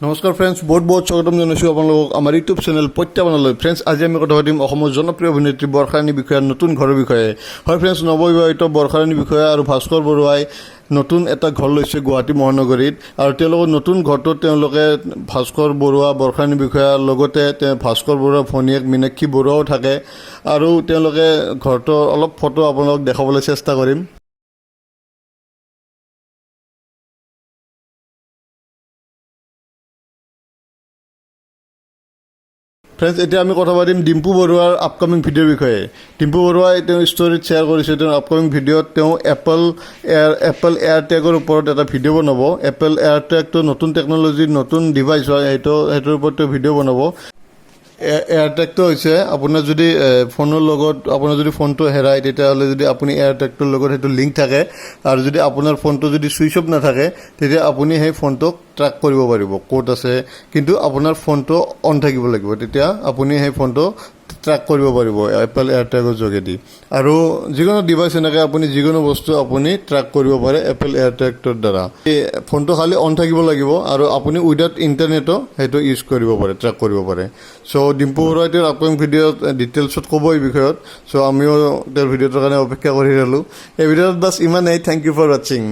নমস্কাৰ ফ্ৰেণ্ডছ, বহুত বহুত স্বাগতম জনাইছোঁ আপোনালোকক আমাৰ ইউটিউব চেনেল প্ৰত্যাহ্বানলৈ। ফ্ৰেণ্ডছ, আজি আমি কথা পাতিম অসমৰ জনপ্ৰিয় অভিনেত্ৰী বৰ্ষাৰাণী বিষয়াৰ নতুন ঘৰৰ বিষয়ে। হয় ফ্ৰেণ্ডছ, নৱবিবাহিত বৰ্ষাৰাণী বিষয়া আৰু ভাস্কৰ বৰুৱাই নতুন এটা ঘৰ লৈছে গুৱাহাটী মহানগৰীত। আৰু তেওঁলোকৰ নতুন ঘৰটোত তেওঁলোকে ভাস্কৰ বৰুৱা বৰ্ষাৰাণী বিষয়াৰ লগতে ভাস্কৰ বৰুৱাৰ ভনীয়েক মীনাক্ষী বৰুৱাও থাকে। আৰু তেওঁলোকে ঘৰটোৰ অলপ ফটো আপোনালোকক দেখাবলৈ চেষ্টা কৰিম। ফ্ৰেণ্ডছ, এতিয়া আমি কথা পাতিম ডিম্পু বৰুৱাৰ আপকামিং ভিডিঅ'ৰ বিষয়ে। ডিম্পু বৰুৱাই তেওঁ ষ্টৰীত শ্বেয়াৰ কৰিছে তেওঁৰ আপকামিং ভিডিঅ'ত তেওঁ এপল এয়াৰ টেগৰ ওপৰত এটা ভিডিঅ' বনাব। এপল এয়াৰ টেগটো নতুন টেকন'লজিৰ নতুন ডিভাইচ হয়, সেইটোৰ ওপৰত তেওঁ ভিডিঅ' বনাব। এয়াৰ টেগটো হৈছে আপোনাৰ যদি ফোনৰ লগত আপোনাৰ যদি ফোনটো হেৰায়, তেতিয়াহ'লে যদি আপুনি এয়াৰ টেগটোৰ লগত সেইটো লিংক থাকে, আৰু যদি আপোনাৰ ফোনটো যদি ছুইচ অফ নাথাকে, তেতিয়া আপুনি সেই ফোনটোক ট্ৰেক কৰিব পাৰিব ক'ত আছে। কিন্তু আপোনাৰ ফোনটো অন থাকিব লাগিব, তেতিয়া আপুনি সেই ফোনটো ট্ৰেক কৰিব পাৰিব এপল এয়াৰ টেগৰ যোগেদি। আৰু যিকোনো ডিভাইচ এনেকৈ আপুনি যিকোনো বস্তু আপুনি ট্ৰেক কৰিব পাৰে এপল এয়াৰ টেগটোৰ দ্বাৰা। এই ফোনটো খালি অন থাকিব লাগিব, আৰু আপুনি উইদাউট ইণ্টাৰনেটো সেইটো ইউজ কৰিব পাৰে, ট্ৰেক কৰিব পাৰে। চ' ডিম্পু বৰুৱাই তেওঁৰ আপকামিং ভিডিঅ'ত ডিটেইলছত ক'ব এই বিষয়ত। চ' আমিও তেওঁৰ ভিডিঅ'টোৰ কাৰণে অপেক্ষা কৰি থাকিলোঁ। এই ভিডিঅ'ত বাছ ইমানেই। থেংক ইউ ফৰ ৱাচিং।